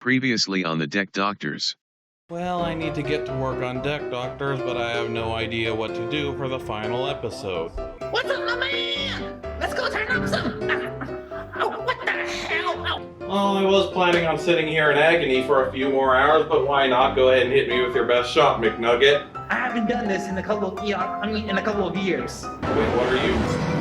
Previously on the Deck Doctors. Well, I need to get to work on Deck Doctors, but I have no idea what to do for the final episode. What's up, my man? Let's go turn up some... Oh, what the hell? Oh. Well, I was planning on sitting here in agony for a few more hours, but why not go ahead and hit me with your best shot, McNugget? I haven't done this in a couple of years. Wait, what are you?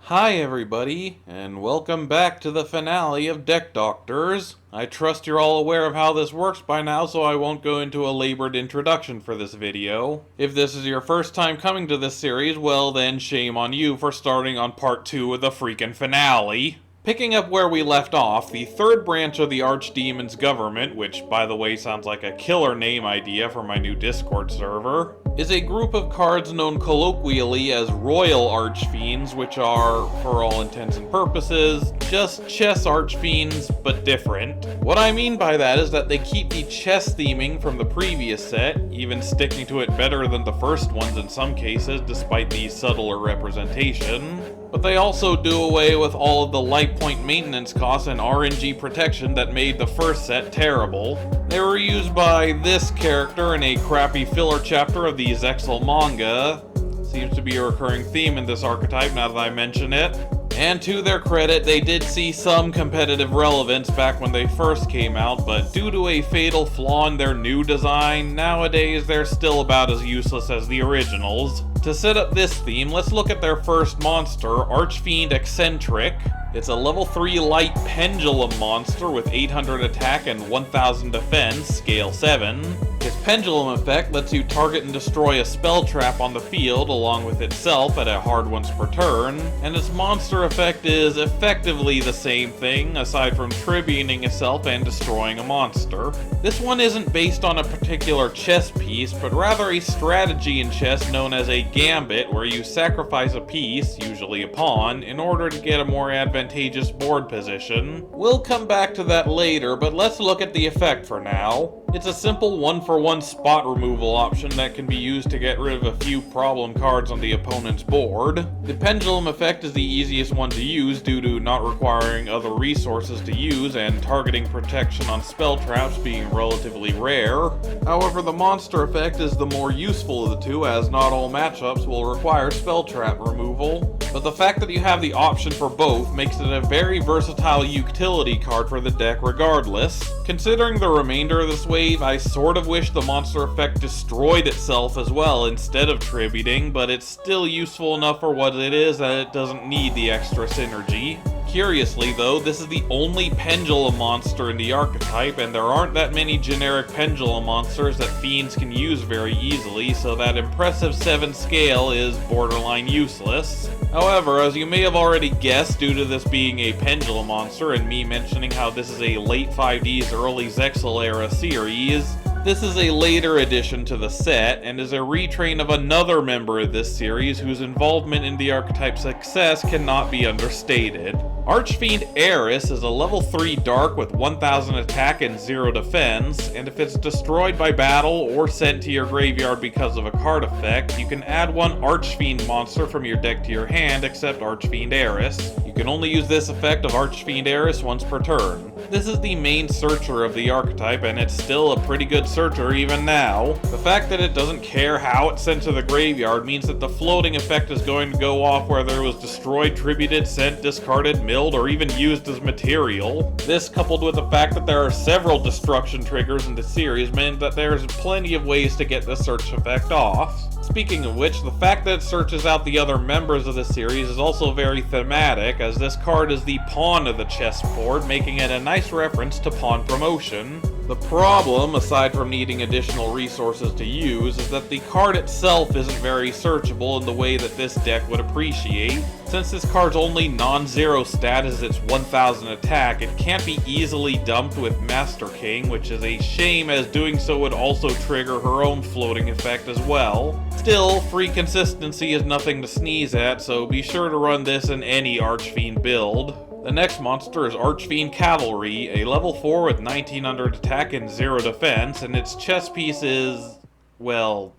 Hi everybody, and welcome back to the finale of Deck Doctors. I trust you're all aware of how this works by now, so I won't go into a labored introduction for this video. If this is your first time coming to this series, well then shame on you for starting on part 2 of the freaking finale. Picking up where we left off, the third branch of the Archdemon's government, which by the way sounds like a killer name idea for my new Discord server, is a group of cards known colloquially as Royal Archfiends, which are, for all intents and purposes, just chess Archfiends, but different. What I mean by that is that they keep the chess theming from the previous set, even sticking to it better than the first ones in some cases, despite the subtler representation. But they also do away with all of the light point maintenance costs and RNG protection that made the first set terrible. They were used by this character in a crappy filler chapter of the Zexal manga. Seems to be a recurring theme in this archetype now that I mention it. And to their credit, they did see some competitive relevance back when they first came out, but due to a fatal flaw in their new design, nowadays they're still about as useless as the originals. To set up this theme, let's look at their first monster, Archfiend ECCENTRICK. It's a level 3 light pendulum monster with 800 attack and 1000 defense, scale 7. His pendulum effect lets you target and destroy a spell trap on the field along with itself at a hard once per turn, and its monster effect is effectively the same thing, aside from tributing itself and destroying a monster. This one isn't based on a particular chess piece, but rather a strategy in chess known as a gambit, where you sacrifice a piece, usually a pawn, in order to get a more advantageous board position. We'll come back to that later, but let's look at the effect for now. It's a simple 1-for-1 spot removal option that can be used to get rid of a few problem cards on the opponent's board. The pendulum effect is the easiest one to use due to not requiring other resources to use and targeting protection on spell traps being relatively rare. However, the monster effect is the more useful of the two, as not all matchups will require spell trap removal. But the fact that you have the option for both makes it a very versatile utility card for the deck regardless. Considering the remainder of this wave, I sort of wish the monster effect destroyed itself as well instead of tributing, but it's still useful enough for what it is that it doesn't need the extra synergy. Curiously though, this is the only pendulum monster in the archetype, and there aren't that many generic pendulum monsters that fiends can use very easily, so that impressive 7 scale is borderline useless. However, as you may have already guessed due to this being a pendulum monster and me mentioning how this is a late 5D's early Zexal era series, this is a later addition to the set, and is a retrain of another member of this series whose involvement in the archetype's success cannot be understated. Archfiend HEIRESS is a level 3 dark with 1000 attack and 0 defense, and if it's destroyed by battle or sent to your graveyard because of a card effect, you can add one Archfiend monster from your deck to your hand except Archfiend HEIRESS. You can only use this effect of Archfiend HEIRESS once per turn. This is the main searcher of the archetype, and it's still a pretty good searcher even now. The fact that it doesn't care how it's sent to the graveyard means that the floating effect is going to go off whether it was destroyed, tributed, sent, discarded, milled, or even used as material. This, coupled with the fact that there are several destruction triggers in the series, meant that there's plenty of ways to get the search effect off. Speaking of which, the fact that it searches out the other members of the series is also very thematic, as this card is the pawn of the chessboard, making it a nice reference to pawn promotion. The problem, aside from needing additional resources to use, is that the card itself isn't very searchable in the way that this deck would appreciate. Since this card's only non-zero stat is its 1000 attack, it can't be easily dumped with Master King, which is a shame as doing so would also trigger her own floating effect as well. Still, free consistency is nothing to sneeze at, so be sure to run this in any Archfiend build. The next monster is Archfiend CAVALRY, a level 4 with 1900 attack and 0 defense, and its chess piece is, well,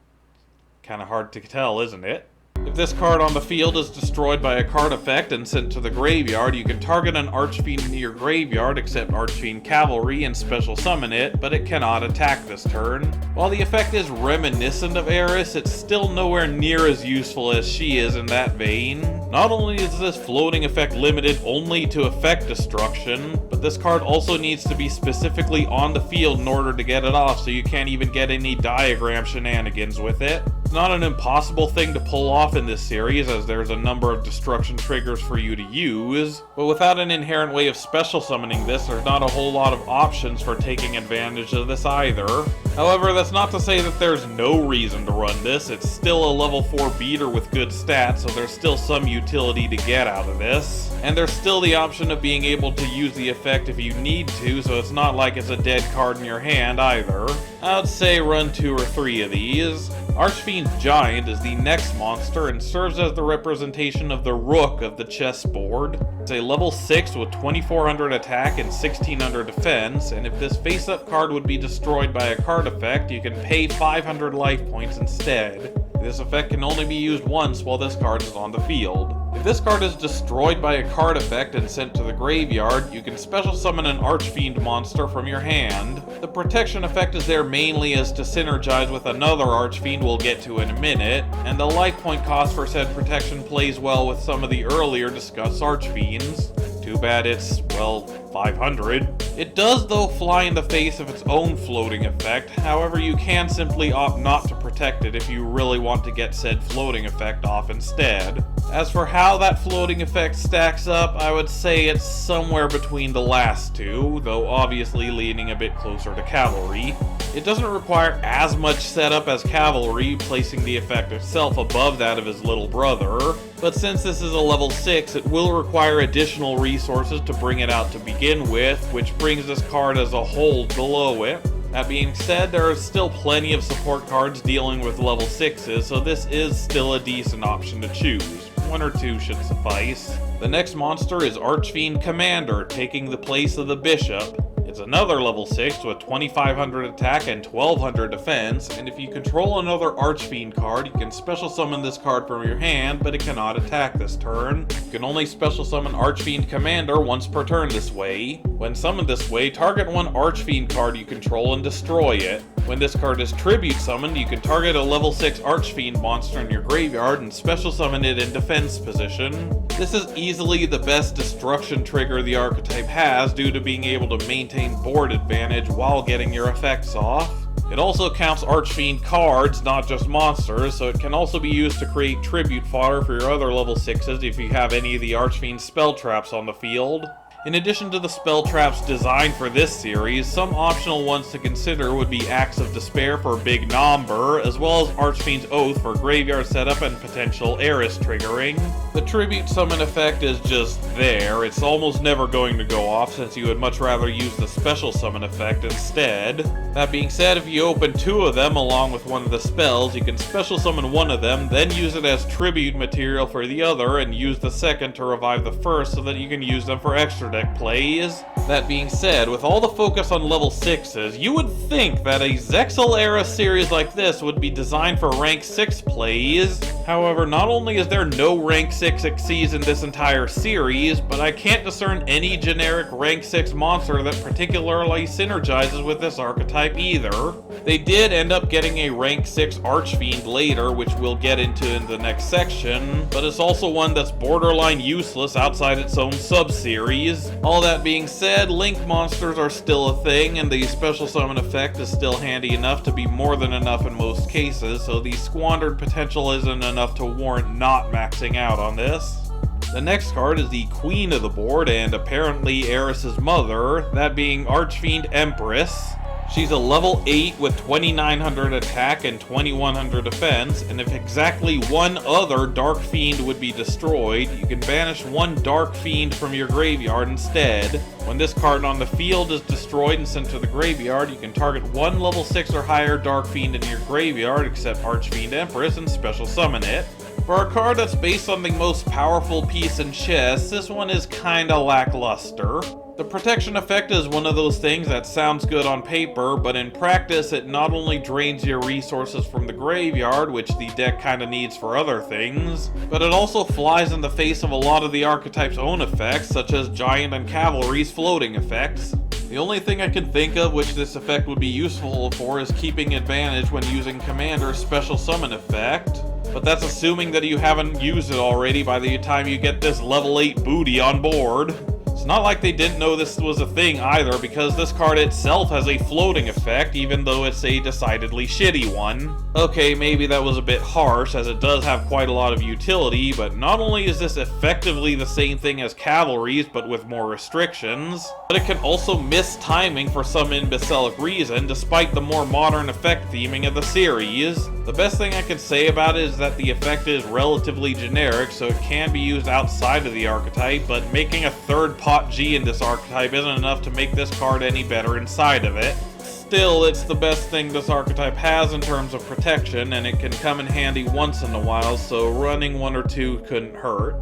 Kinda hard to tell, isn't it? If this card on the field is destroyed by a card effect and sent to the graveyard, you can target an Archfiend in your graveyard except Archfiend Cavalry and special summon it, but it cannot attack this turn. While the effect is reminiscent of HEIRESS, it's still nowhere near as useful as she is in that vein. Not only is this floating effect limited only to effect destruction, but this card also needs to be specifically on the field in order to get it off, so you can't even get any diagram shenanigans with it. It's not an impossible thing to pull off in this series, as there's a number of destruction triggers for you to use, but without an inherent way of special summoning this, there's not a whole lot of options for taking advantage of this either. However, that's not to say that there's no reason to run this. It's still a level 4 beater with good stats, so there's still some utility to get out of this. And there's still the option of being able to use the effect if you need to, so it's not like it's a dead card in your hand either. I'd say run 2 or 3 of these. Archfiend's Giant is the next monster and serves as the representation of the rook of the chessboard. It's a level 6 with 2400 attack and 1600 defense, and if this face-up card would be destroyed by a card effect, you can pay 500 life points instead. This effect can only be used once while this card is on the field. If this card is destroyed by a card effect and sent to the graveyard, you can special summon an Archfiend monster from your hand. The protection effect is there mainly as to synergize with another Archfiend we'll get to in a minute, and the life point cost for said protection plays well with some of the earlier discussed Archfiends. Too bad it's, well, 500. It does though fly in the face of its own floating effect, however you can simply opt not to protect it if you really want to get said floating effect off instead. As for how that floating effect stacks up, I would say it's somewhere between the last two, though obviously leaning a bit closer to Cavalry. It doesn't require as much setup as Cavalry, placing the effect itself above that of his little brother, but since this is a level 6, it will require additional resources to bring it out to begin with, which brings this card as a whole below it. That being said, there are still plenty of support cards dealing with level 6s, so this is still a decent option to choose. 1 or 2 should suffice. The next monster is Archfiend Commander, taking the place of the Bishop. It's another level 6 with 2500 attack and 1200 defense, and if you control another Archfiend card, you can special summon this card from your hand, but it cannot attack this turn. You can only special summon Archfiend Commander once per turn this way. When summoned this way, target one Archfiend card you control and destroy it. When this card is tribute summoned, you can target a level 6 Archfiend monster in your graveyard and special summon it in defense position. This is easily the best destruction trigger the archetype has due to being able to maintain board advantage while getting your effects off. It also counts Archfiend cards, not just monsters, so it can also be used to create tribute fodder for your other level 6s if you have any of the Archfiend spell traps on the field. In addition to the spell traps designed for this series, some optional ones to consider would be Acts of Despair for Big Nomber, as well as Archfiend's Oath for graveyard setup and potential HEIRESS triggering. The tribute summon effect is just there. It's almost never going to go off since you would much rather use the special summon effect instead. That being said, if you open 2 of them along with one of the spells, you can special summon one of them, then use it as tribute material for the other, and use the second to revive the first so that you can use them for extra deck plays. That being said, with all the focus on level 6s, you would think that a Zexal era series like this would be designed for rank 6 plays. However, not only is there no rank 6 Xyz in this entire series, but I can't discern any generic rank 6 monster that particularly synergizes with this archetype either. They did end up getting a rank 6 Archfiend later, which we'll get into in the next section, but it's also one that's borderline useless outside its own sub-series. All that being said, Link monsters are still a thing, and the special summon effect is still handy enough to be more than enough in most cases, so the squandered potential isn't enough to warrant not maxing out on this. The next card is the queen of the board, and apparently HEIRESS's mother, that being Archfiend Empress. She's a level 8 with 2900 attack and 2100 defense, and if exactly one other Dark Fiend would be destroyed, you can banish one Dark Fiend from your graveyard instead. When this card on the field is destroyed and sent to the graveyard, you can target one level 6 or higher Dark Fiend in your graveyard except Archfiend Empress and special summon it. For a card that's based on the most powerful piece in chess, this one is kinda lackluster. The protection effect is one of those things that sounds good on paper, but in practice it not only drains your resources from the graveyard, which the deck kinda needs for other things, but it also flies in the face of a lot of the archetype's own effects, such as Giant and Cavalry's floating effects. The only thing I can think of which this effect would be useful for is keeping advantage when using Commander's special summon effect, but that's assuming that you haven't used it already by the time you get this level 8 booty on board. It's not like they didn't know this was a thing either, because this card itself has a floating effect, even though it's a decidedly shitty one. Okay, maybe that was a bit harsh, as it does have quite a lot of utility, but not only is this effectively the same thing as Cavalry's, but with more restrictions, but it can also miss timing for some imbecilic reason, despite the more modern effect theming of the series. The best thing I can say about it is that the effect is relatively generic, so it can be used outside of the archetype, but making a third pot G in this archetype isn't enough to make this card any better inside of it. Still, it's the best thing this archetype has in terms of protection, and it can come in handy once in a while, so running one or two couldn't hurt.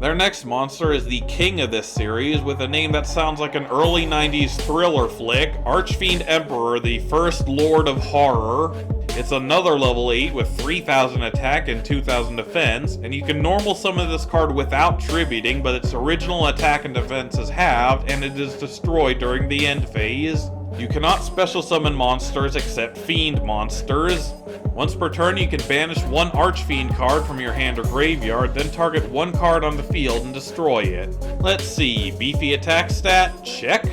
Their next monster is the king of this series, with a name that sounds like an early 90s thriller flick, Archfiend Emperor, the First Lord of Horror. It's another level 8 with 3000 attack and 2000 defense, and you can normal summon this card without tributing, but its original attack and defense is halved, and it is destroyed during the end phase. You cannot special summon monsters except fiend monsters. Once per turn, you can banish one Archfiend card from your hand or graveyard, then target one card on the field and destroy it. Let's see, beefy attack stat? Check.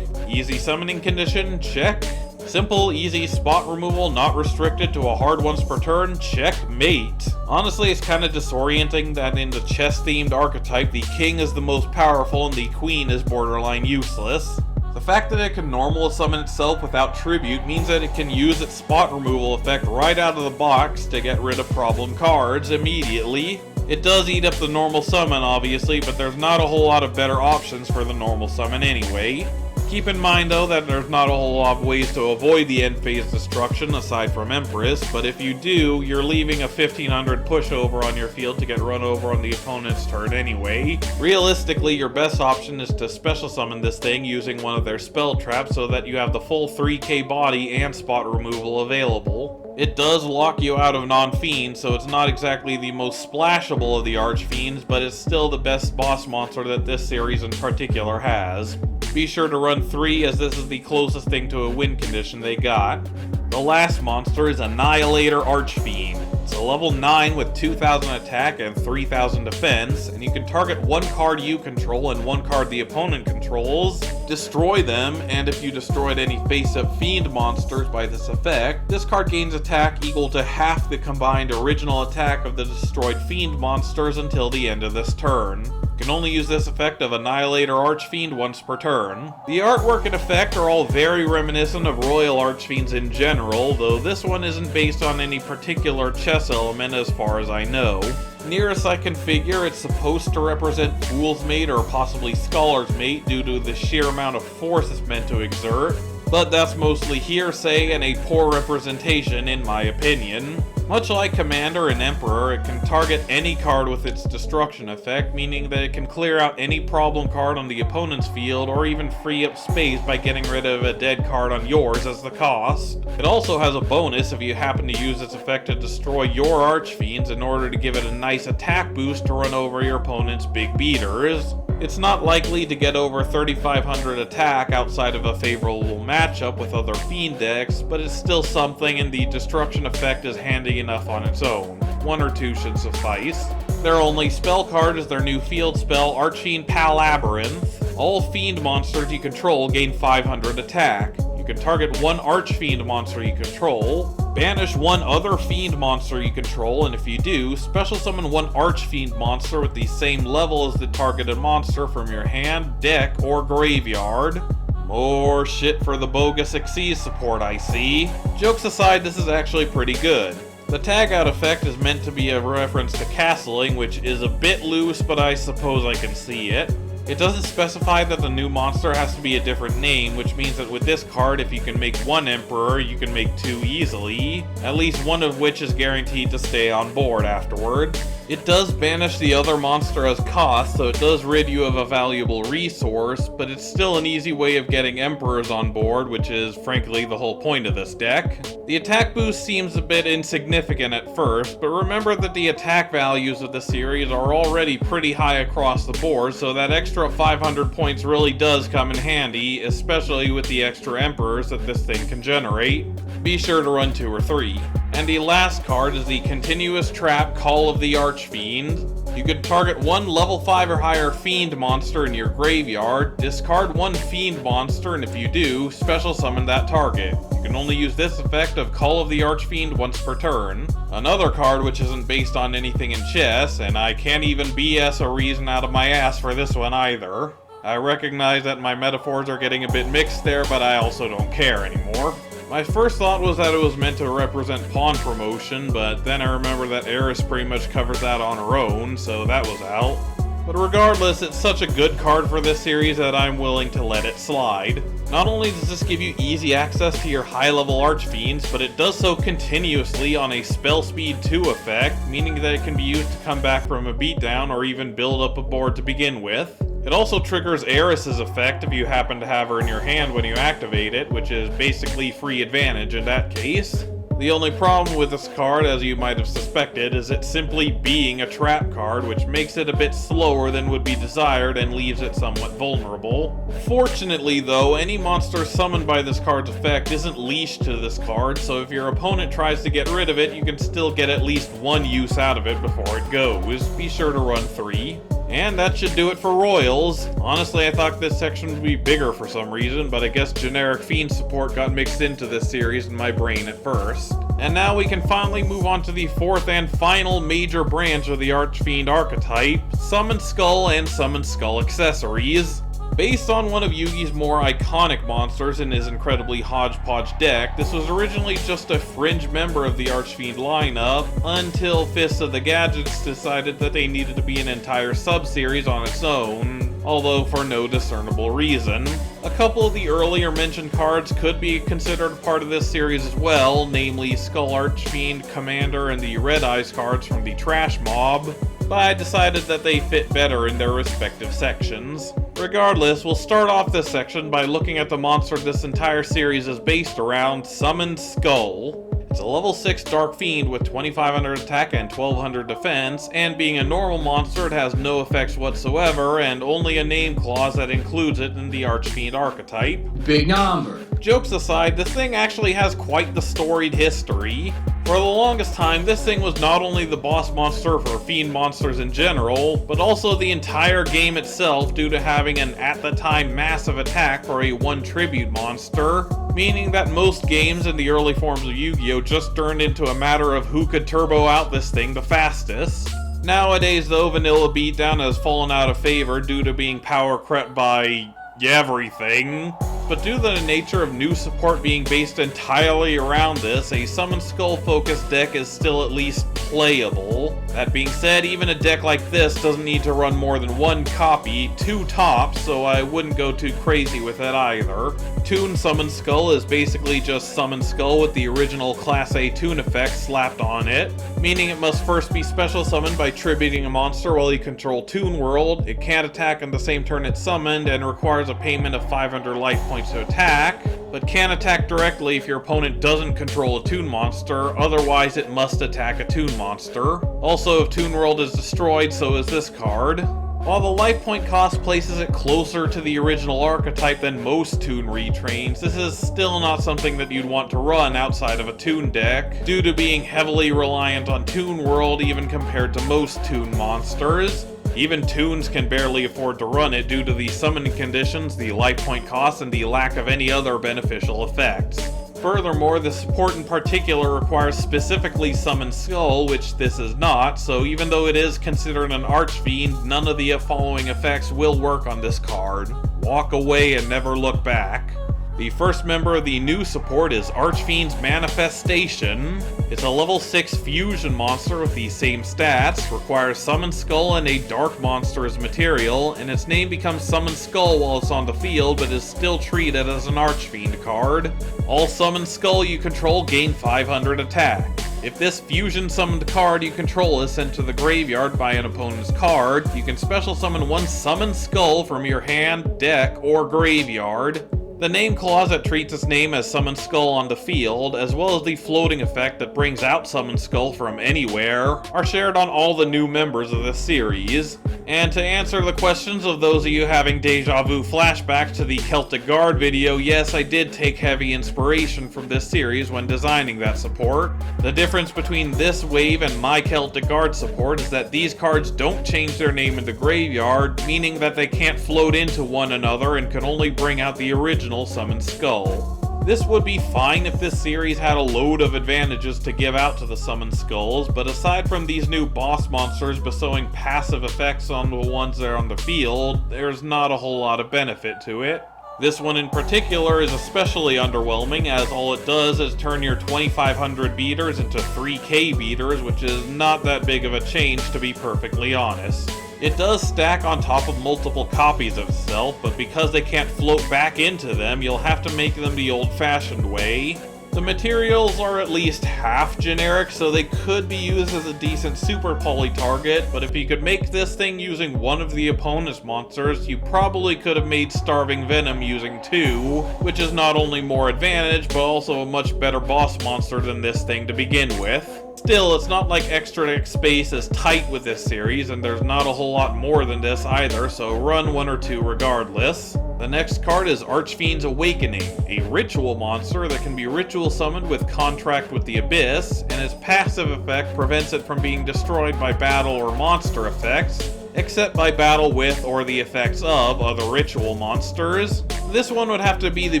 Easy summoning condition? Check. Simple, easy spot removal, not restricted to a hard once per turn? Checkmate. Honestly, it's kinda disorienting that in the chess-themed archetype, the king is the most powerful and the queen is borderline useless. The fact that it can normal summon itself without tribute means that it can use its spot removal effect right out of the box to get rid of problem cards immediately. It does eat up the normal summon obviously, but there's not a whole lot of better options for the normal summon anyway. Keep in mind though that there's not a whole lot of ways to avoid the end phase destruction aside from Empress, but if you do, you're leaving a 1500 pushover on your field to get run over on the opponent's turn anyway. Realistically, your best option is to special summon this thing using one of their spell traps so that you have the full 3k body and spot removal available. It does lock you out of non-fiends, so it's not exactly the most splashable of the Archfiends, but it's still the best boss monster that this series in particular has. Be sure to run 3 as this is the closest thing to a win condition they got. The last monster is Annihilator Archfiend. It's a level 9 with 2000 attack and 3000 defense, and you can target one card you control and one card the opponent controls, destroy them, and if you destroyed any face-up fiend monsters by this effect, this card gains attack equal to half the combined original attack of the destroyed fiend monsters until the end of this turn. You can only use this effect of Annihilator Archfiend once per turn. The artwork and effect are all very reminiscent of Royal Archfiends in general, though this one isn't based on any particular chess element as far as I know. Nearest I can figure, it's supposed to represent Fool's Mate or possibly Scholar's Mate due to the sheer amount of force it's meant to exert, but that's mostly hearsay and a poor representation in my opinion. Much like Commander and Emperor, it can target any card with its destruction effect, meaning that it can clear out any problem card on the opponent's field or even free up space by getting rid of a dead card on yours as the cost. It also has a bonus if you happen to use its effect to destroy your Archfiends in order to give it a nice attack boost to run over your opponent's big beaters. It's not likely to get over 3500 attack outside of a favorable matchup with other Fiend decks, but it's still something and the destruction effect is handy enough on its own. One or two should suffice. Their only spell card is their new field spell, Archfiend Labyrinth. All Fiend monsters you control gain 500 attack. You can target one Archfiend monster you control, banish one other Fiend monster you control, and if you do, special summon one Archfiend monster with the same level as the targeted monster from your hand, deck, or graveyard. More shit for the bogus Xyz support, I see. Jokes aside, this is actually pretty good. The tag out effect is meant to be a reference to castling, which is a bit loose, but I suppose I can see it. It doesn't specify that the new monster has to be a different name, which means that with this card, if you can make one Emperor, you can make two easily, at least one of which is guaranteed to stay on board afterward. It does banish the other monster as cost, so it does rid you of a valuable resource, but it's still an easy way of getting Emperors on board, which is frankly the whole point of this deck. The attack boost seems a bit insignificant at first, but remember that the attack values of the series are already pretty high across the board, so that extra 500 points really does come in handy, especially with the extra Emperors that this thing can generate. Be sure to run 2 or 3. And the last card is the Continuous Trap Call of the Archfiend. You could target one level 5 or higher Fiend monster in your graveyard, discard one Fiend monster, and if you do, special summon that target. You can only use this effect of Call of the Archfiend once per turn. Another card which isn't based on anything in chess, and I can't even BS a reason out of my ass for this one either. I recognize that my metaphors are getting a bit mixed there, but I also don't care anymore. My first thought was that it was meant to represent pawn promotion, but then I remember that HEIRESS pretty much covers that on her own, so that was out. But regardless, it's such a good card for this series that I'm willing to let it slide. Not only does this give you easy access to your high-level Archfiends, but it does so continuously on a spell speed 2 effect, meaning that it can be used to come back from a beatdown or even build up a board to begin with. It also triggers HEIRESS's effect if you happen to have her in your hand when you activate it, which is basically free advantage in that case. The only problem with this card, as you might have suspected, is it simply being a trap card, which makes it a bit slower than would be desired and leaves it somewhat vulnerable. Fortunately though, any monster summoned by this card's effect isn't leashed to this card, so if your opponent tries to get rid of it, you can still get at least one use out of it before it goes. Be sure to run 3. And that should do it for Royals. Honestly, I thought this section would be bigger for some reason, but I guess generic Fiend support got mixed into this series in my brain at first. And now we can finally move on to the 4th and final major branch of the Archfiend archetype, Summon Skull and Summon Skull accessories. Based on one of Yugi's more iconic monsters in his incredibly hodgepodge deck, this was originally just a fringe member of the Archfiend lineup, until Fist of the Gadgets decided that they needed to be an entire sub-series on its own, although for no discernible reason. A couple of the earlier mentioned cards could be considered part of this series as well, namely Skull Archfiend, Commander, and the Red Eyes cards from the Trash Mob, but I decided that they fit better in their respective sections. Regardless, we'll start off this section by looking at the monster this entire series is based around, Summon Skull. It's a level 6 Dark Fiend with 2500 attack and 1200 defense, and being a normal monster it has no effects whatsoever, and only a name clause that includes it in the Archfiend archetype. Big number. Jokes aside, this thing actually has quite the storied history. For the longest time, this thing was not only the boss monster for Fiend monsters in general, but also the entire game itself due to having an at the time massive attack for a 1 tribute monster, meaning that most games in the early forms of Yu-Gi-Oh! Just turned into a matter of who could turbo out this thing the fastest. Nowadays though, vanilla beatdown has fallen out of favor due to being power crept by everything. But due to the nature of new support being based entirely around this, a Summon Skull focused deck is still at least playable. That being said, even a deck like this doesn't need to run more than 1 copy, 2 tops, so I wouldn't go too crazy with it either. TOON Summon Skull is basically just Summon Skull with the original Class A TOON effect slapped on it, meaning it must first be special summoned by tributing a monster while you control TOON World, it can't attack on the same turn it's summoned, and requires a payment of 500 life points to attack, but can attack directly if your opponent doesn't control a TOON monster, otherwise it must attack a TOON monster. Also, if TOON World is destroyed, so is this card. While the life point cost places it closer to the original archetype than most TOON retrains, this is still not something that you'd want to run outside of a TOON deck, due to being heavily reliant on TOON World even compared to most TOON monsters. Even Toons can barely afford to run it due to the summoning conditions, the life point cost, and the lack of any other beneficial effects. Furthermore, the support in particular requires specifically Summon Skull, which this is not, so even though it is considered an Archfiend, none of the following effects will work on this card. Walk away and never look back. The first member of the new support is Archfiend's Manifestation. It's a level 6 fusion monster with the same stats, requires Summon Skull and a Dark monster as material, and its name becomes Summon Skull while it's on the field, but is still treated as an Archfiend card. All Summon Skull you control gain 500 attack. If this fusion summoned card you control is sent to the graveyard by an opponent's card, you can special summon one summoned skull from your hand, deck, or graveyard. The name clause that treats its name as Summoned Skull on the field, as well as the floating effect that brings out Summoned Skull from anywhere, are shared on all the new members of this series. And to answer the questions of those of you having deja vu flashbacks to the Celtic Guard video, yes, I did take heavy inspiration from this series when designing that support. The difference between this wave and my Celtic Guard support is that these cards don't change their name in the graveyard, meaning that they can't float into one another and can only bring out the original Summoned Skull. This would be fine if this series had a load of advantages to give out to the Summoned Skulls, but aside from these new boss monsters bestowing passive effects on the ones that are on the field, there's not a whole lot of benefit to it. This one in particular is especially underwhelming, as all it does is turn your 2500 beaters into 3k beaters, which is not that big of a change, to be perfectly honest. It does stack on top of multiple copies of itself, but because they can't float back into them, you'll have to make them the old-fashioned way. The materials are at least half generic, so they could be used as a decent super poly target, but if you could make this thing using one of the opponent's monsters, you probably could have made Starving Venom using two, which is not only more advantage, but also a much better boss monster than this thing to begin with. Still, it's not like extra deck space is tight with this series, and there's not a whole lot more than this either, so run one or two regardless. The next card is Archfiend's Awakening, a ritual monster that can be ritual summoned with Contract with the Abyss, and its passive effect prevents it from being destroyed by battle or monster effects, except by battle with or the effects of other ritual monsters. This one would have to be the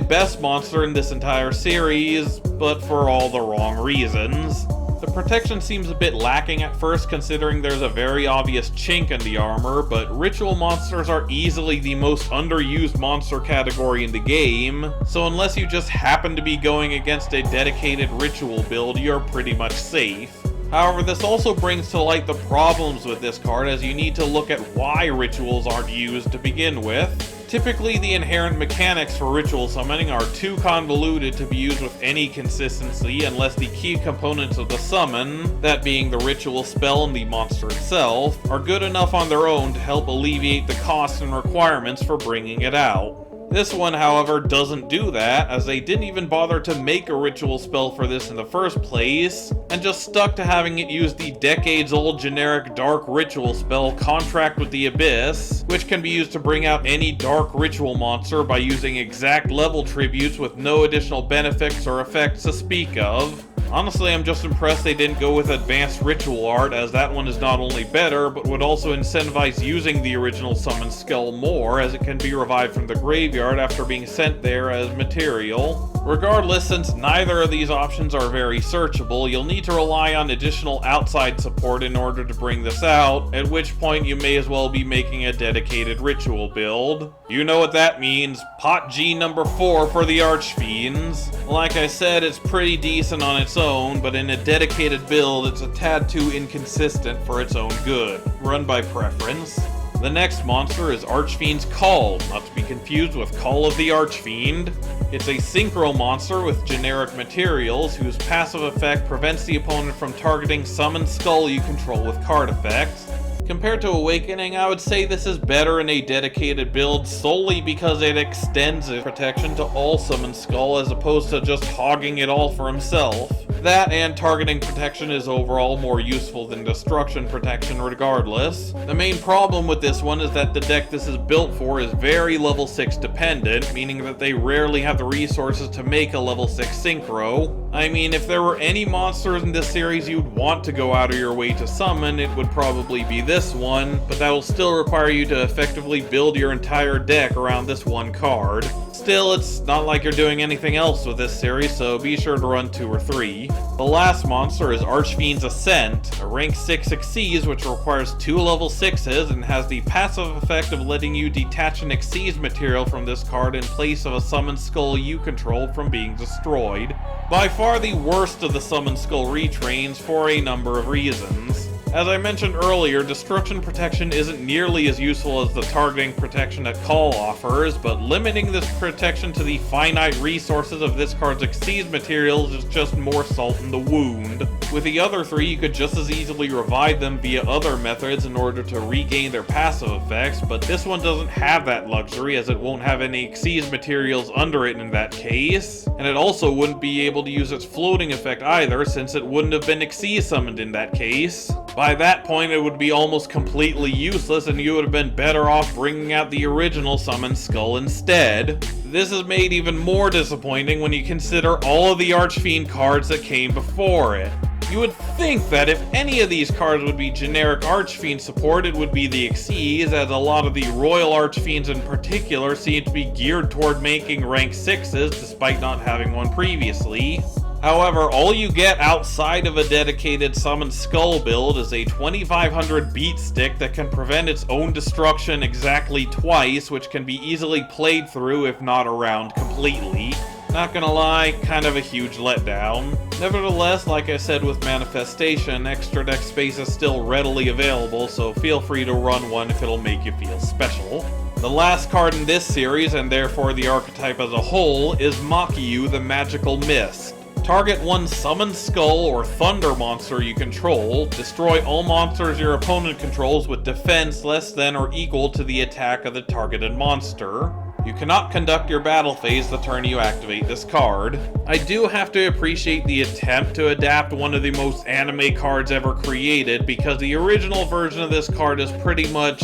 best monster in this entire series, but for all the wrong reasons. The protection seems a bit lacking at first, considering there's a very obvious chink in the armor, but ritual monsters are easily the most underused monster category in the game, so unless you just happen to be going against a dedicated ritual build, you're pretty much safe. However, this also brings to light the problems with this card, as you need to look at why rituals aren't used to begin with. Typically, the inherent mechanics for ritual summoning are too convoluted to be used with any consistency unless the key components of the summon, that being the ritual spell and the monster itself, are good enough on their own to help alleviate the costs and requirements for bringing it out. This one, however, doesn't do that, as they didn't even bother to make a ritual spell for this in the first place, and just stuck to having it use the decades-old generic dark ritual spell Contract with the Abyss, which can be used to bring out any dark ritual monster by using exact level tributes with no additional benefits or effects to speak of. Honestly, I'm just impressed they didn't go with advanced ritual art, as that one is not only better, but would also incentivize using the original Summoned Skull more, as it can be revived from the graveyard after being sent there as material. Regardless, since neither of these options are very searchable, you'll need to rely on additional outside support in order to bring this out, at which point you may as well be making a dedicated ritual build. You know what that means, pot G number 4 for the Archfiends. Like I said, it's pretty decent on its own, but in a dedicated build, it's a tad too inconsistent for its own good. Run by preference. The next monster is Archfiend's Call, not to be confused with Call of the Archfiend. It's a synchro monster with generic materials whose passive effect prevents the opponent from targeting Summoned Skull you control with card effects. Compared to Awakening, I would say this is better in a dedicated build solely because it extends its protection to all Summoned Skull as opposed to just hogging it all for himself. That and targeting protection is overall more useful than destruction protection regardless. The main problem with this one is that the deck this is built for is very level 6 dependent, meaning that they rarely have the resources to make a level 6 synchro. I mean, if there were any monsters in this series you'd want to go out of your way to summon, it would probably be this one, but that will still require you to effectively build your entire deck around this one card. Still, it's not like you're doing anything else with this series, so be sure to run 2 or 3. The last monster is Archfiend's ASCENT, a rank 6 Exceeds which requires 2 level 6s and has the passive effect of letting you detach an Exceeds material from this card in place of a Summoned Skull you control from being destroyed. By far the worst of the Summoned Skull retrains for a number of reasons. As I mentioned earlier, destruction protection isn't nearly as useful as the targeting protection that Call offers, but limiting this protection to the finite resources of this card's Exceed materials is just more salt in the wound. With the other three, you could just as easily revive them via other methods in order to regain their passive effects, but this one doesn't have that luxury as it won't have any Exceed materials under it in that case, and it also wouldn't be able to use its floating effect either since it wouldn't have been Exceed summoned in that case. By that point, it would be almost completely useless and you would have been better off bringing out the original Summoned Skull instead. This is made even more disappointing when you consider all of the Archfiend cards that came before it. You would think that if any of these cards would be generic Archfiend support, it would be the Exceeds, as a lot of the Royal Archfiends in particular seem to be geared toward making rank 6s despite not having one previously. However, all you get outside of a dedicated Summoned Skull build is a 2500 beat stick that can prevent its own destruction exactly twice, which can be easily played through if not around completely. Not gonna lie, kind of a huge letdown. Nevertheless, like I said with Manifestation, extra deck space is still readily available, so feel free to run one if it'll make you feel special. The last card in this series, and therefore the archetype as a whole, is Makiyu the Magical Mist. Target one Summoned Skull or Thunder monster you control, destroy all monsters your opponent controls with defense less than or equal to the attack of the targeted monster. You cannot conduct your battle phase the turn you activate this card. I do have to appreciate the attempt to adapt one of the most anime cards ever created, because the original version of this card is pretty much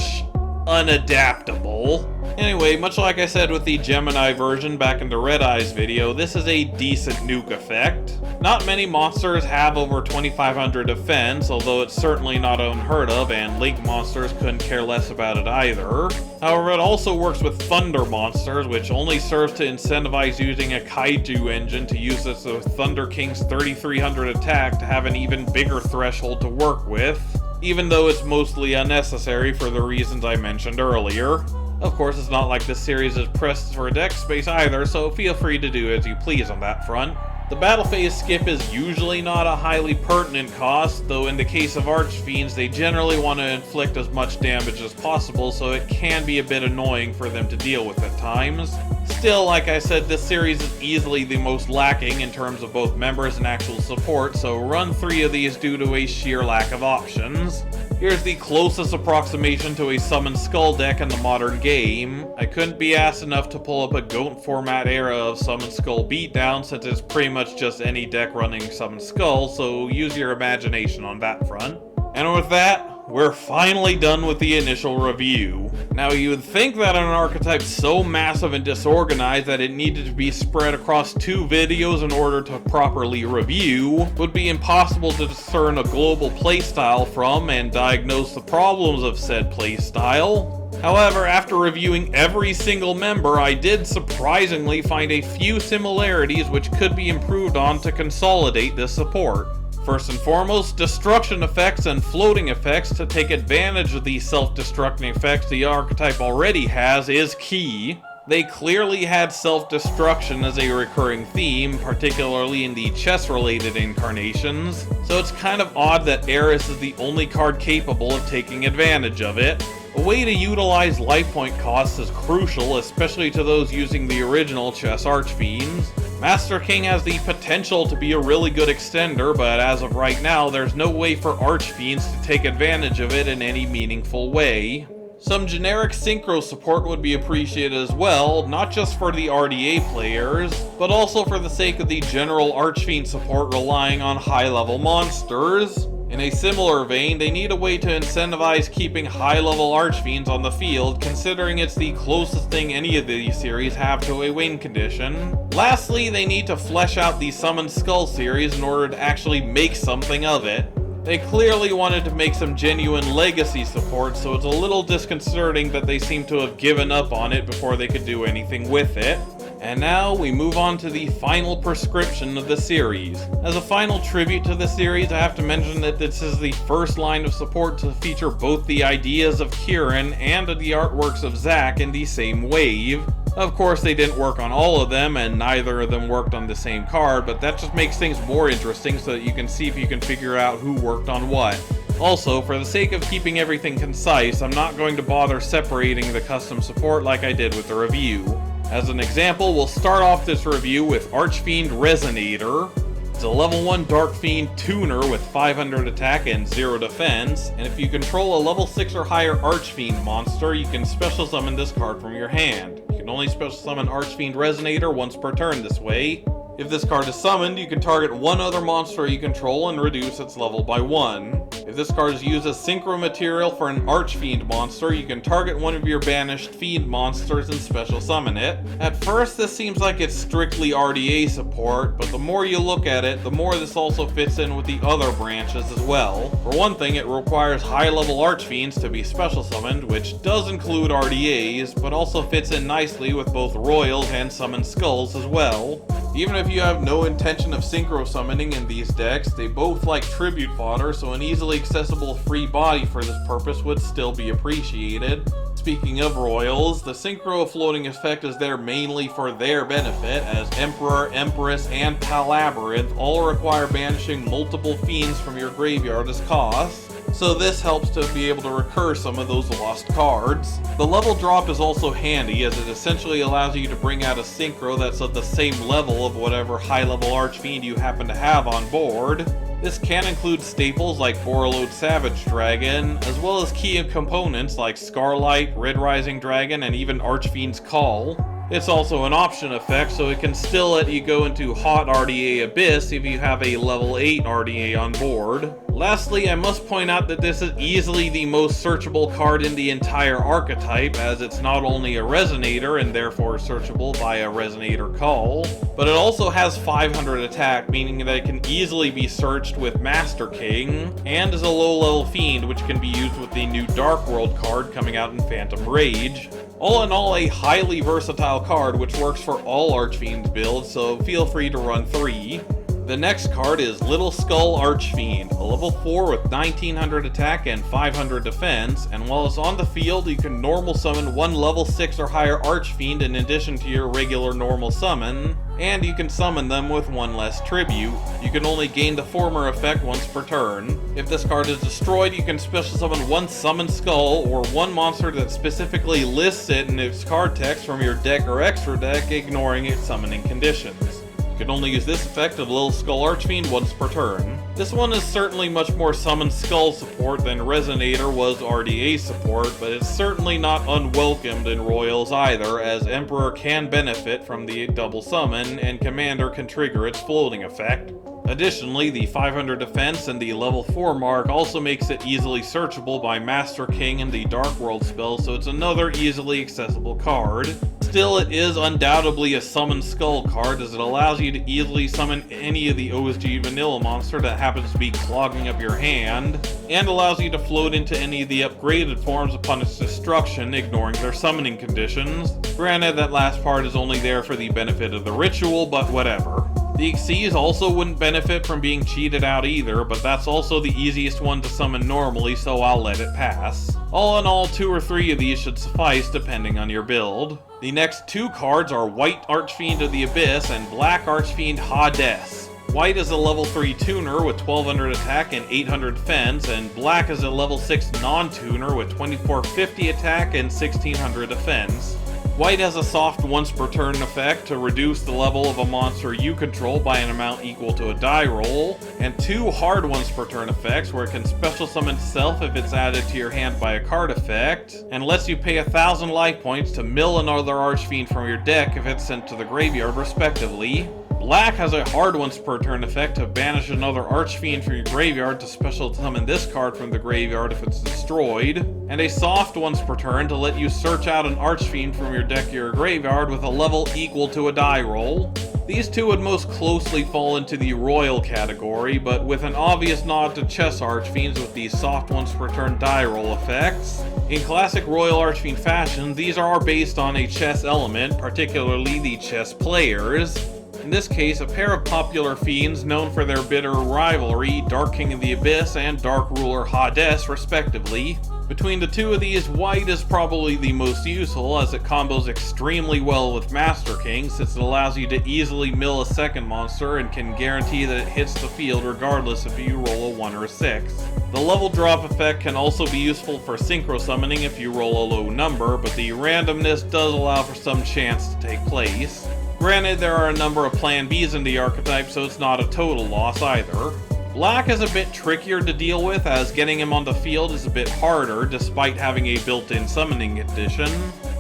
unadaptable. Anyway, much like I said with the Gemini version back in the Red Eyes video, this is a decent nuke effect. Not many monsters have over 2500 defense, although it's certainly not unheard of, and Link monsters couldn't care less about it either. However, it also works with Thunder monsters, which only serves to incentivize using a Kaiju engine to use this with Thunder King's 3300 attack to have an even bigger threshold to work with, even though it's mostly unnecessary for the reasons I mentioned earlier. Of course, it's not like this series is pressed for deck space either, so feel free to do as you please on that front. The battle phase skip is usually not a highly pertinent cost, though in the case of Archfiends, they generally want to inflict as much damage as possible, so it can be a bit annoying for them to deal with at times. Still, like I said, this series is easily the most lacking in terms of both members and actual support, so run 3 of these due to a sheer lack of options. Here's the closest approximation to a Summoned Skull deck in the modern game. I couldn't be asked enough to pull up a GOAT format era of Summoned Skull beatdown, since it's pretty much just any deck running Summoned Skull, so use your imagination on that front. And with that, we're finally done with the initial review. Now, you would think that an archetype so massive and disorganized that it needed to be spread across 2 videos in order to properly review would be impossible to discern a global playstyle from and diagnose the problems of said playstyle. However, after reviewing every single member, I did surprisingly find a few similarities which could be improved on to consolidate this support. First and foremost, destruction effects and floating effects to take advantage of the self-destructing effects the archetype already has is key. They clearly had self-destruction as a recurring theme, particularly in the chess-related incarnations, so it's kind of odd that HEIRESS is the only card capable of taking advantage of it. A way to utilize life point costs is crucial, especially to those using the original chess Archfiends. Master King has the potential to be a really good extender, but as of right now, there's no way for Archfiends to take advantage of it in any meaningful way. Some generic synchro support would be appreciated as well, not just for the RDA players, but also for the sake of the general Archfiend support relying on high-level monsters. In a similar vein, they need a way to incentivize keeping high-level Archfiends on the field, considering it's the closest thing any of these series have to a win condition. Lastly, they need to flesh out the Summoned Skull series in order to actually make something of it. They clearly wanted to make some genuine legacy support, so it's a little disconcerting that they seem to have given up on it before they could do anything with it. And now we move on to the final prescription of the series. As a final tribute to the series, I have to mention that this is the first line of support to feature both the ideas of Kieran and the artworks of Zach in the same wave. Of course, they didn't work on all of them, and neither of them worked on the same card, but that just makes things more interesting so that you can see if you can figure out who worked on what. Also, for the sake of keeping everything concise, I'm not going to bother separating the custom support like I did with the review. As an example, we'll start off this review with Archfiend Resonator. It's a level 1 Dark Fiend tuner with 500 attack and 0 defense, and if you control a level 6 or higher Archfiend monster, you can special summon this card from your hand. You can only special summon Archfiend Resonator once per turn this way. If this card is summoned, you can target one other monster you control and reduce its level by 1. If this card is used as synchro material for an Archfiend monster, you can target one of your banished Fiend monsters and special summon it. At first, this seems like it's strictly RDA support, but the more you look at it, the more this also fits in with the other branches as well. For one thing, it requires high-level Archfiends to be special summoned, which does include RDAs, but also fits in nicely with both Royals and Summoned Skulls as well. Even if you have no intention of synchro summoning in these decks, they both like tribute fodder, so an easily accessible free body for this purpose would still be appreciated. Speaking of Royals, the synchro floating effect is there mainly for their benefit, as Emperor, Empress, and Palabyrinth all require banishing multiple fiends from your graveyard as costs. So this helps to be able to recur some of those lost cards. The level drop is also handy, as it essentially allows you to bring out a synchro that's at the same level of whatever high-level Archfiend you happen to have on board. This can include staples like Borreload Savage Dragon, as well as key components like Scarlight, Red Rising Dragon, and even Archfiend's Call. It's also an option effect, so it can still let you go into hot RDA Abyss if you have a level 8 RDA on board. Lastly, I must point out that this is easily the most searchable card in the entire archetype, as it's not only a Resonator and therefore searchable via Resonator Call, but it also has 500 attack, meaning that it can easily be searched with Master King, and is a low-level fiend which can be used with the new Dark World card coming out in Phantom Rage. All in all, a highly versatile card which works for all Archfiend builds, so feel free to run 3. The next card is Little Skull Archfiend, a level 4 with 1900 attack and 500 defense, and while it's on the field, you can normal summon one level 6 or higher Archfiend in addition to your regular normal summon, and you can summon them with one less tribute. You can only gain the former effect once per turn. If this card is destroyed, you can special summon one Summoned Skull or one monster that specifically lists it in its card text from your deck or extra deck, ignoring its summoning conditions. You can only use this effect of Little Skull Archfiend once per turn. This one is certainly much more Summoned Skull support than Resonator was RDA support, but it's certainly not unwelcomed in Royals either, as Emperor can benefit from the double summon, and Commander can trigger its floating effect. Additionally, the 500 defense and the level 4 mark also makes it easily searchable by Master King and the Dark World spell, so it's another easily accessible card. Still, it is undoubtedly a Summoned Skull card, as it allows you to easily summon any of the OSG vanilla monster that happens to be clogging up your hand, and allows you to float into any of the upgraded forms upon its destruction, ignoring their summoning conditions. Granted, that last part is only there for the benefit of the ritual, but whatever. The Xyz also wouldn't benefit from being cheated out either, but that's also the easiest one to summon normally, so I'll let it pass. All in all, 2 or 3 of these should suffice depending on your build. The next 2 cards are White Archfiend of the Abyss and Black Archfiend Hades. White is a level 3 tuner with 1200 attack and 800 defense, and Black is a level 6 non-tuner with 2450 attack and 1600 defense. White has a soft once per turn effect to reduce the level of a monster you control by an amount equal to a die roll, and 2 hard once per turn effects where it can special summon itself if it's added to your hand by a card effect, and lets you pay 1000 life points to mill another Archfiend from your deck if it's sent to the graveyard respectively. Black has a hard once per turn effect to banish another Archfiend from your graveyard to special summon this card from the graveyard if it's destroyed, and a soft once per turn to let you search out an Archfiend from your deck or your graveyard with a level equal to a die roll. These 2 would most closely fall into the Royal category, but with an obvious nod to chess Archfiends with these soft once per turn die roll effects. In classic Royal Archfiend fashion, these are based on a chess element, particularly the chess players. In this case, a pair of popular fiends known for their bitter rivalry, Dark King of the Abyss and Dark Ruler Hades, respectively. Between the 2 of these, White is probably the most useful, as it combos extremely well with Master King, since it allows you to easily mill a second monster and can guarantee that it hits the field regardless if you roll a 1 or a 6. The level drop effect can also be useful for synchro summoning if you roll a low number, but the randomness does allow for some chance to take place. Granted, there are a number of plan Bs in the archetype, so it's not a total loss either. Black is a bit trickier to deal with, as getting him on the field is a bit harder, despite having a built-in summoning condition.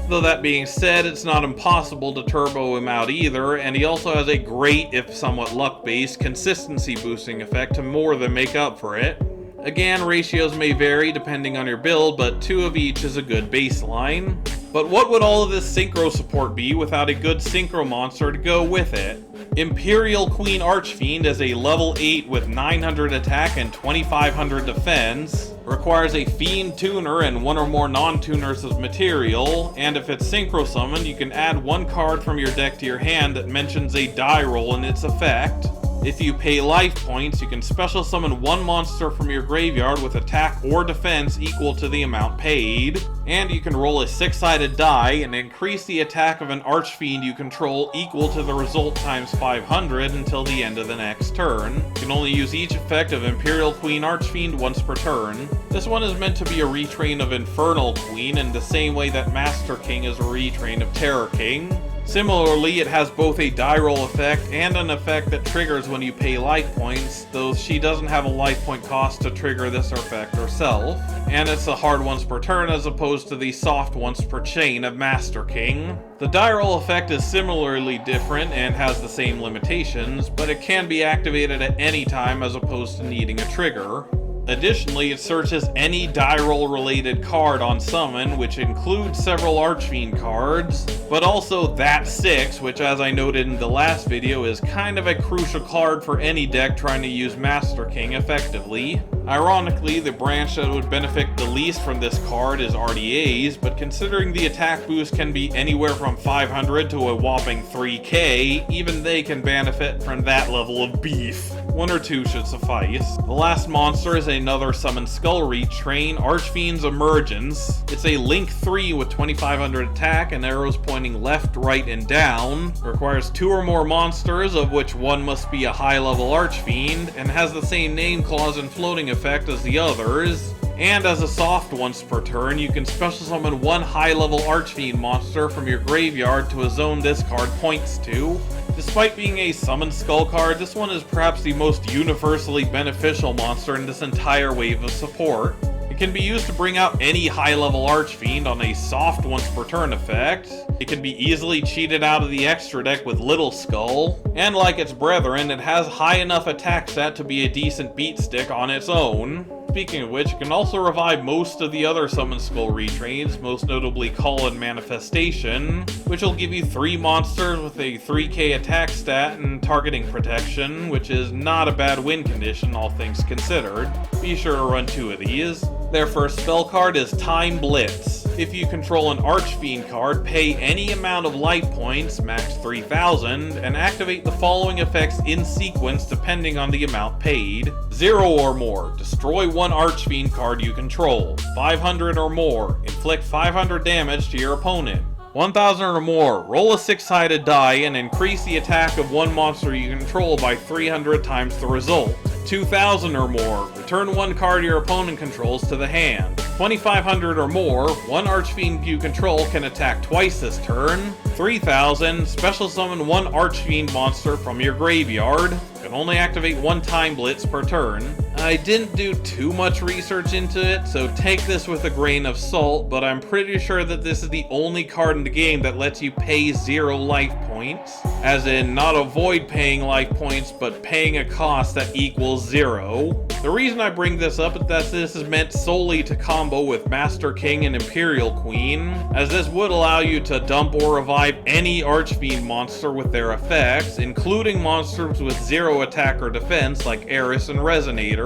Though that being said, it's not impossible to turbo him out either, and he also has a great, if somewhat luck-based, consistency boosting effect to more than make up for it. Again, ratios may vary depending on your build, but 2 of each is a good baseline. But what would all of this synchro support be without a good synchro monster to go with it? IMPERIALQUEEN Archfiend is a level 8 with 900 attack and 2500 defense, requires a Fiend tuner and 1 or more non-tuners of material, and if it's synchro summoned, you can add 1 card from your deck to your hand that mentions a die roll in its effect. If you pay life points, you can special summon 1 monster from your graveyard with attack or defense equal to the amount paid, and you can roll a 6-sided die and increase the attack of an Archfiend you control equal to the result times 500 until the end of the next turn. You can only use each effect of IMPERIALQUEEN Archfiend once per turn. This one is meant to be a retrain of Infernal Queen in the same way that Master King is a retrain of Terror King. Similarly, it has both a die roll effect and an effect that triggers when you pay life points, though she doesn't have a life point cost to trigger this effect herself, and it's the hard once per turn as opposed to the soft once per chain of Master King. The die roll effect is similarly different and has the same limitations, but it can be activated at any time as opposed to needing a trigger. Additionally, it searches any die roll related card on summon, which includes several Archfiend cards, but also that 6, which as I noted in the last video is kind of a crucial card for any deck trying to use Master King effectively. Ironically, the branch that would benefit the least from this card is RDAs, but considering the attack boost can be anywhere from 500 to a whopping 3k, even they can benefit from that level of beef. 1 or 2 should suffice. The last monster is another Summon Skull retrain, Archfiend's Emergence. It's a Link 3 with 2500 attack and arrows pointing left, right, and down. Requires 2 or more monsters, of which 1 must be a high-level Archfiend, and has the same name clause and floating effect as the others. And as a soft once per turn, you can special summon 1 high-level Archfiend monster from your graveyard to a zone this card points to. Despite being a Summon Skull card, this one is perhaps the most universally beneficial monster in this entire wave of support. It can be used to bring out any high-level Archfiend on a soft once per turn effect. It can be easily cheated out of the extra deck with Little Skull, and like its brethren, it has high enough attack stat to be a decent beat stick on its own. Speaking of which, it can also revive most of the other Summon Skull retrains, most notably Call and Manifestation, which will give you 3 monsters with a 3k attack stat and targeting protection, which is not a bad win condition, all things considered. Be sure to run 2 of these. Their first spell card is Time Blitz. If you control an Archfiend card, pay any amount of life points, max 3000, and activate the following effects in sequence depending on the amount paid. 0 or more, destroy 1 Archfiend card you control. 500 or more, inflict 500 damage to your opponent. 1000 or more, roll a 6-sided die and increase the attack of 1 monster you control by 300 times the result. 2000 or more, return 1 card your opponent controls to the hand. 2500 or more, 1 Archfiend you control can attack twice this turn. 3000, special summon 1 Archfiend monster from your graveyard. Can only activate 1 Time Blitz per turn. I didn't do too much research into it, so take this with a grain of salt, but I'm pretty sure that this is the only card in the game that lets you pay 0 life points. As in, not avoid paying life points, but paying a cost that equals 0. The reason I bring this up is that this is meant solely to combo with Master King and IMPERIALQUEEN, as this would allow you to dump or revive any Archfiend monster with their effects, including monsters with 0 attack or defense like HEIRESS and RESONATOR.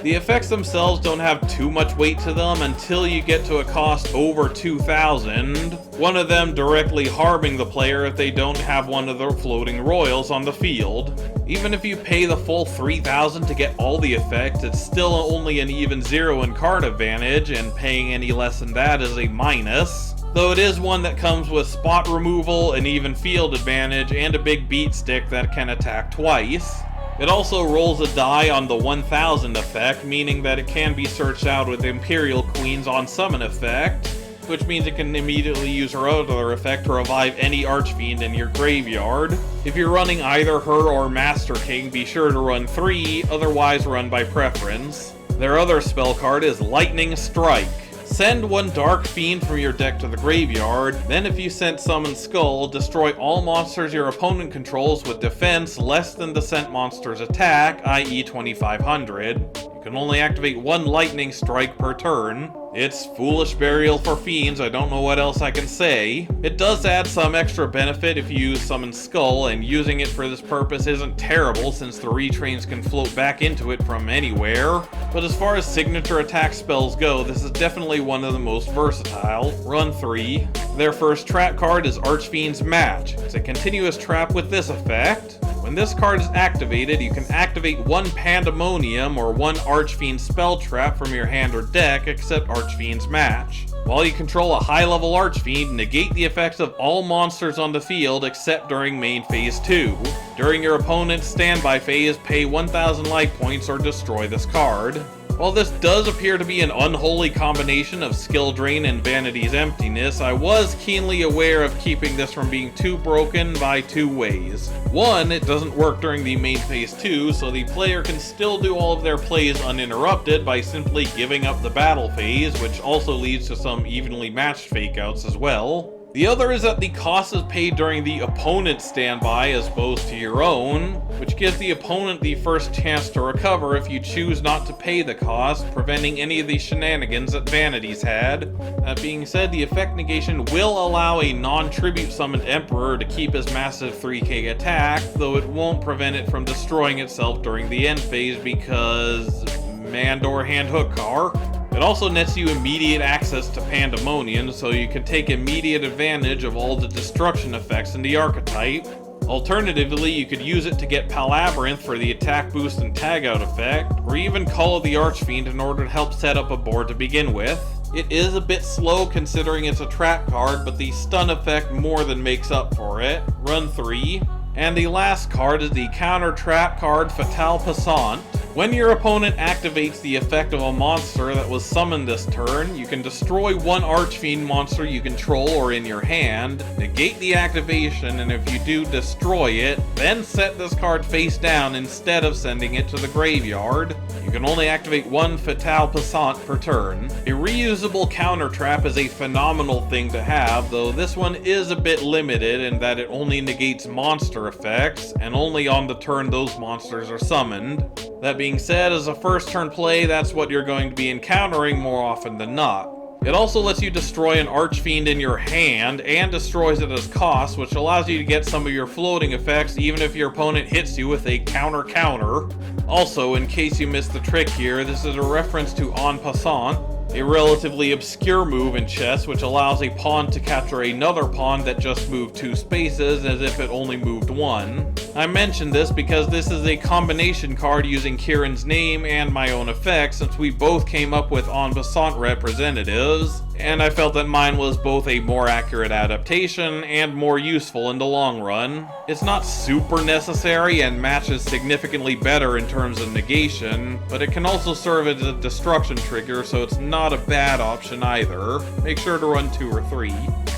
The effects themselves don't have too much weight to them until you get to a cost over 2000, one of them directly harming the player if they don't have one of their floating royals on the field. Even if you pay the full 3000 to get all the effects, it's still only an even 0 in card advantage, and paying any less than that is a minus. Though it is one that comes with spot removal, an even field advantage, and a big beat stick that can attack twice. It also rolls a die on the 1000 effect, meaning that it can be searched out with IMPERIALQUEEN's on summon effect, which means it can immediately use her other effect to revive any Archfiend in your graveyard. If you're running either her or Master King, be sure to run 3, otherwise run by preference. Their other spell card is Lightning Strike. Send one Dark Fiend from your deck to the graveyard, then if you sent Summon Skull, destroy all monsters your opponent controls with defense less than the sent monster's attack, i.e. 2500. You can only activate one Lightning Strike per turn. It's foolish burial for fiends, I don't know what else I can say. It does add some extra benefit if you use Summon Skull, and using it for this purpose isn't terrible since the retrains can float back into it from anywhere. But as far as signature attack spells go, this is definitely one of the most versatile. Run 3. Their first trap card is Archfiend's Match. It's a continuous trap with this effect. When this card is activated, you can activate one Pandemonium or one Archfiend spell trap from your hand or deck except Archfiend's Match. While you control a high-level Archfiend, negate the effects of all monsters on the field except during main phase 2. During your opponent's standby phase, pay 1000 life points or destroy this card. While this does appear to be an unholy combination of skill drain and Vanity's emptiness, I was keenly aware of keeping this from being too broken by 2 ways. 1, it doesn't work during the main phase 2, so the player can still do all of their plays uninterrupted by simply giving up the battle phase, which also leads to some evenly matched fakeouts as well. The other is that the cost is paid during the opponent's standby as opposed to your own, which gives the opponent the first chance to recover if you choose not to pay the cost, preventing any of the shenanigans that Vanity's had. That being said, the effect negation will allow a non-tribute summoned Emperor to keep his massive 3k attack, though it won't prevent it from destroying itself during the end phase because Mandor Hand Hook Car. It also nets you immediate access to Pandemonium, so you can take immediate advantage of all the destruction effects in the archetype. Alternatively, you could use it to get Palabyrinth for the attack boost and tag out effect, or even Call of the Archfiend in order to help set up a board to begin with. It is a bit slow considering it's a trap card, but the stun effect more than makes up for it. Run 3. And the last card is the counter trap card FATALE PASSANT. When your opponent activates the effect of a monster that was summoned this turn, you can destroy one Archfiend monster you control or in your hand, negate the activation, and if you do, destroy it, then set this card face down instead of sending it to the graveyard. You can only activate one FATALE PASSANT per turn. A reusable counter trap is a phenomenal thing to have, though this one is a bit limited in that it only negates monster effects, and only on the turn those monsters are summoned. That being said, as a first turn play, that's what you're going to be encountering more often than not. It also lets you destroy an Archfiend in your hand, and destroys it as cost, which allows you to get some of your floating effects even if your opponent hits you with a counter. Also, in case you missed the trick here, this is a reference to En Passant, a relatively obscure move in chess which allows a pawn to capture another pawn that just moved 2 spaces as if it only moved 1. I mentioned this because this is a combination card using Kieran's name and my own effects, since we both came up with En Passant representatives, and I felt that mine was both a more accurate adaptation and more useful in the long run. It's not super necessary and matches significantly better in terms of negation, but it can also serve as a destruction trigger, so it's not a bad option either. Make sure to run 2 or 3.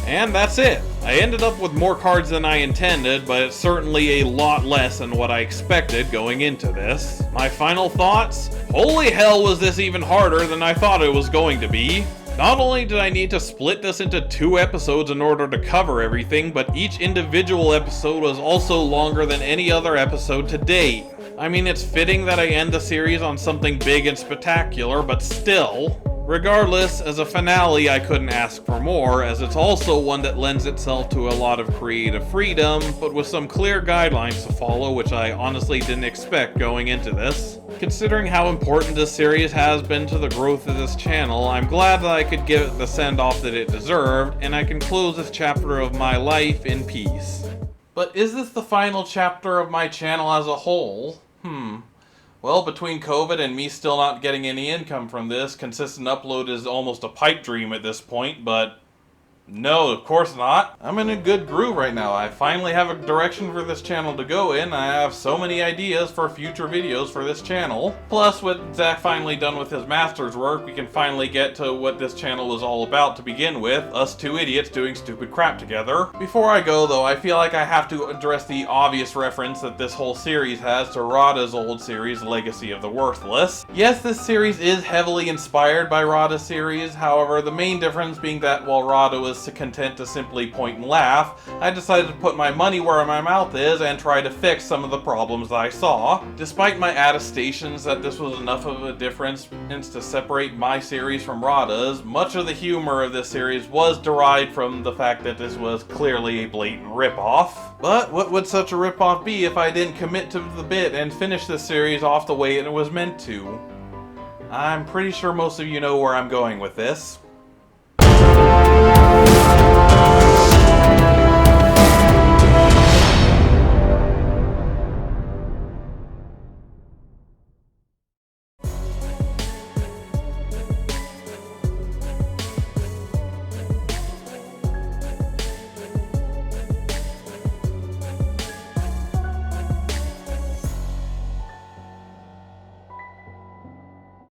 And that's it! I ended up with more cards than I intended, but it's certainly a lot less than what I expected going into this. My final thoughts? Holy hell, was this even harder than I thought it was going to be! Not only did I need to split this into 2 episodes in order to cover everything, but each individual episode was also longer than any other episode to date. I mean, it's fitting that I end the series on something big and spectacular, but still. Regardless, as a finale, I couldn't ask for more, as it's also one that lends itself to a lot of creative freedom, but with some clear guidelines to follow, which I honestly didn't expect going into this. Considering how important this series has been to the growth of this channel, I'm glad that I could give it the send-off that it deserved, and I can close this chapter of my life in peace. But is this the final chapter of my channel as a whole? Well, between COVID and me still not getting any income from this, consistent upload is almost a pipe dream at this point, but No, of course not. I'm in a good groove right now. I finally have a direction for this channel to go in. I have so many ideas for future videos for this channel. Plus, with Zach finally done with his master's work, we can finally get to what this channel was all about to begin with, us two idiots doing stupid crap together. Before I go though, I feel like I have to address the obvious reference that this whole series has to Rada's old series, Legacy of the Worthless. Yes, this series is heavily inspired by Rada's series, however, the main difference being that while Rada was content to simply point and laugh, I decided to put my money where my mouth is and try to fix some of the problems that I saw. Despite my attestations that this was enough of a difference to separate my series from Rada's, much of the humor of this series was derived from the fact that this was clearly a blatant ripoff. But what would such a ripoff be if I didn't commit to the bit and finish this series off the way it was meant to? I'm pretty sure most of you know where I'm going with this.